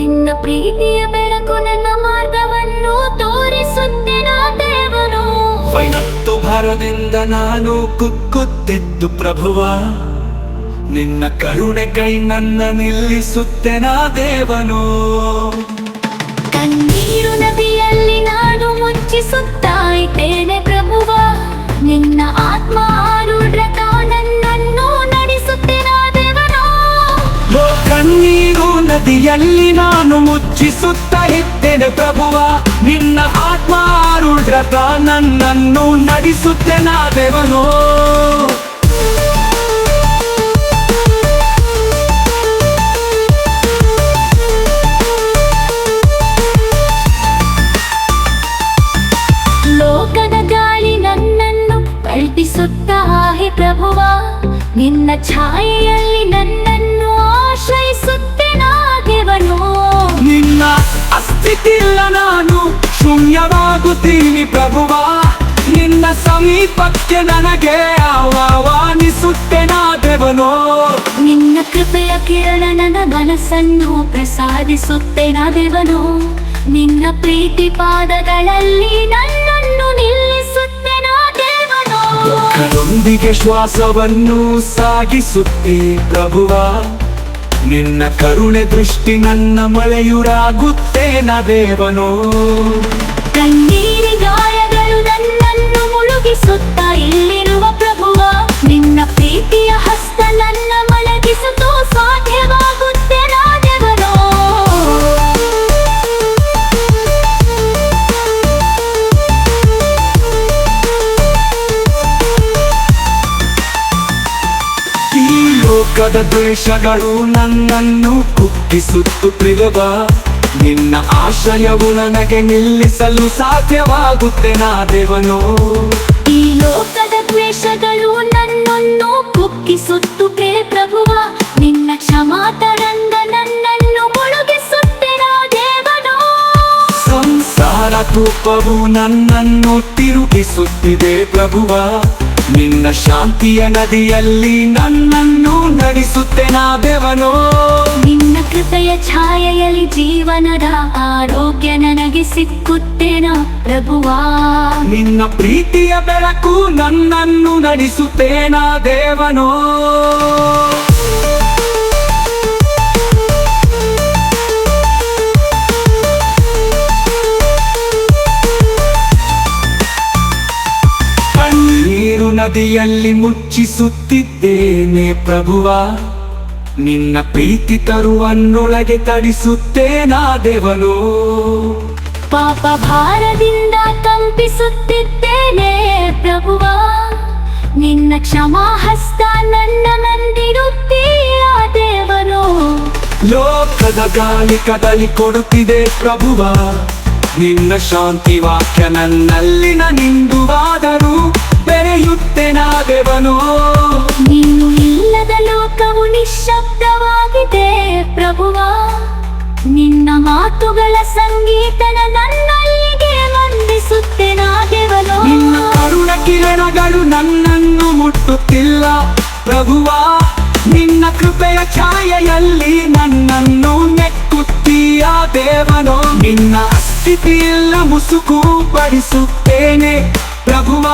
ನಿನ್ನ ಪ್ರೀತಿಯ ಬೆಳಕು ನನ್ನ ಮಾರ್ಗವನ್ನು ತೋರಿಸುತ್ತಿನ ದೇವನು. ವೈನತ್ತು ಭಾರದಿಂದ ನಾನು ಕುಕ್ಕುತ್ತಿದ್ದು ಪ್ರಭುವ, ನಿನ್ನ ಕರುಣೆ ಕೈ ನನ್ನ ನಿಲ್ಲಿಸುತ್ತೆನ ದೇವನು. ಕಣ್ಣೀರು ನದಿಯಲ್ಲಿ ನಾನು ಮುಚ್ಚಿಸುತ್ತಾ ಇದ್ದೇನೆ ಪ್ರಭುವ, ನಿನ್ನ ಆತ್ಮ ಆರೂಢ್ರತ ನನ್ನನ್ನು ನಡೆಸುತ್ತೆನ ದೇವನು. ಕಣ್ಣೀರು ನದಿಯಲ್ಲಿ ನಾನು ಮುಚ್ಚಿಸುತ್ತಾ ಇದ್ದೇನೆ ಪ್ರಭುವ, ನಿನ್ನ ಆತ್ಮ ಆರೂಢ್ರತ ನನ್ನನ್ನು ನಡೆಸುತ್ತೆನ ದೇವನು. ಲೋಕದ ಗಾಳಿ ನನ್ನನ್ನು ಕಲ್ಪಿಸುತ್ತಾ ಹೇ ಪ್ರಭುವ, ನಿನ್ನ ಛಾಯೆಯಲ್ಲಿ ನನ್ನನ್ನು ಆಶ್ರಯಿಸುತ್ತೆನ ದೇವನು. ನಿನ್ನ ಅಸ್ತಿತ್ವಿಲ್ಲ ನಾನು ಶೂನ್ಯವಾಗುತ್ತೀನಿ ಪ್ರಭುವ, ನಿನ್ನ ಸಮೀಪಕ್ಕೆ ನನಗೆ ಆಹ್ವಾನಿಸುತ್ತೆನ ದೇವನು. ನಿನ್ನ ಕೃಪೆಯ ಕಿರಣ ನನ್ನ ಮನಸ್ಸನ್ನು ಪ್ರಸಾದಿಸುತ್ತೆನ ದೇವನು, ನಿನ್ನ ಪ್ರೀತಿ ಪಾದಗಳಲ್ಲಿ ನನ್ನನ್ನು ನಿಲ್ಲಿಸುತ್ತೆನ ದೇವನು. ದುಃಖದೊಂದಿಗೆ ಶ್ವಾಸವನ್ನು ಸಾಗಿಸುತ್ತೆ ಪ್ರಭುವ, ನಿನ್ನ ಕರುಣೆ ದೃಷ್ಟಿ ನನ್ನ ಮಳೆಯುರಾಗುತ್ತೇನ ದೇವನು. ಕಣ್ಣೀರಿ ಗಾಯಗಳು ನನ್ನನ್ನು ಮುಳುಗಿಸುತ್ತಾ ಇಲ್ಲಿರುವ ಪ್ರಭುವ, ನಿನ್ನ ಪ್ರೀತಿಯ ಹಸ್ತ ನನ್ನ ಮಲಗಿಸುತ್ತೋ ಸಾಧ್ಯವಾಗುತ್ತೆನ ದೇವನು. ಈ ಲೋಕದ ದ್ವೇಷಗಳು ನನ್ನನ್ನು ಕುಗ್ಗಿಸುತ್ತು ಪ್ರಿಯವ, ನಿನ್ನ ಆಶ್ರಯವು ನನಗೆ ನಿಲ್ಲಿಸಲು ಸಾಧ್ಯವಾಗುತ್ತೆನ ದೇವನು. ಈ ಲೋಕದ ದ್ವೇಷಗಳು ನನ್ನನ್ನು ಕುಗ್ಗಿಸುತ್ತು ಪ್ರಭುವ, ನಿನ್ನ ಕ್ಷಮಾತರಂಗ ನನ್ನನ್ನು ಮುಳುಗಿಸುತ್ತೆನ ದೇವನು. ಸಂಸಾರ ತೂಪವು ನನ್ನನ್ನು ತಿರುಗಿಸುತ್ತಿದೆ ಪ್ರಭುವ, ನಿನ್ನ ಶಾಂತಿಯ ನದಿಯಲ್ಲಿ ನನ್ನನ್ನು ನಡೆಸುತ್ತೆನ ದೇವನು. ನಿನ್ನ ಕೃಪೆಯ ಛಾಯೆಯಲ್ಲಿ ಜೀವನದ ಆರೋಗ್ಯ ನನಗೆ ಸಿಕ್ಕುತ್ತೇನ ಪ್ರಭುವಾ, ನಿನ್ನ ಪ್ರೀತಿಯ ಬೆಳಕು ನನ್ನನ್ನು ನಡೆಸುತ್ತೇನ ದೇವನು. ಕಣ್ಣೀರು ನದಿಯಲ್ಲಿ ಮುಚ್ಚಿಸುತ್ತಿದ್ದೇನೆ ಪ್ರಭುವ, ನಿನ್ನ ಪ್ರೀತಿ ತರುವನ್ನೊಳಗೆ ತಡಿಸುತ್ತೇನ ದೇವನು. ಪಾಪ ಭಾರದಿಂದ ಕಂಪಿಸುತ್ತಿದ್ದೇನೆ ಪ್ರಭುವ, ನಿನ್ನ ಕ್ಷಮಾ ಹಸ್ತ ನನ್ನ ನಂದಿರುತ್ತೀಯ ದೇವನು. ಲೋಕದ ಗಾಳಿ ಕದಲಿ ಕೊಡುತ್ತಿದೆ ಪ್ರಭುವ, ನಿನ್ನ ಶಾಂತಿ ವಾಕ್ಯ ನನ್ನಲ್ಲಿನ ನಿಂದುವಾದರೂ ಬೆರೆಯುತ್ತೇನ ದೇವನು. ನೀನು ಇಲ್ಲದ ಲೋಕವು ನಿಶ್ಶಬ್ದವಾಗಿದೆ ಪ್ರಭುವ, ನಿನ್ನ ಮಾತುಗಳ ಸಂಗೀತನ ನನ್ನಲ್ಲಿಗೆ ವಂದಿಸುತ್ತೇನ ದೇವನು. ನಿನ್ನ ಕರುಣ ಕಿರಣಗಳು ನನ್ನನ್ನು ಮುಟ್ಟುತ್ತಿಲ್ಲ ಪ್ರಭುವ, ನಿನ್ನ ಕೃಪೆಯ ಛಾಯೆಯಲ್ಲಿ ನನ್ನನ್ನು ನೆಕ್ಕುತ್ತೀಯ ದೇವನು. ನಿನ್ನ ಸ್ಥಿತಿಯೆಲ್ಲ ಮುಸುಕು ಪಡಿಸುತ್ತೇನೆ ಪ್ರಭುವ,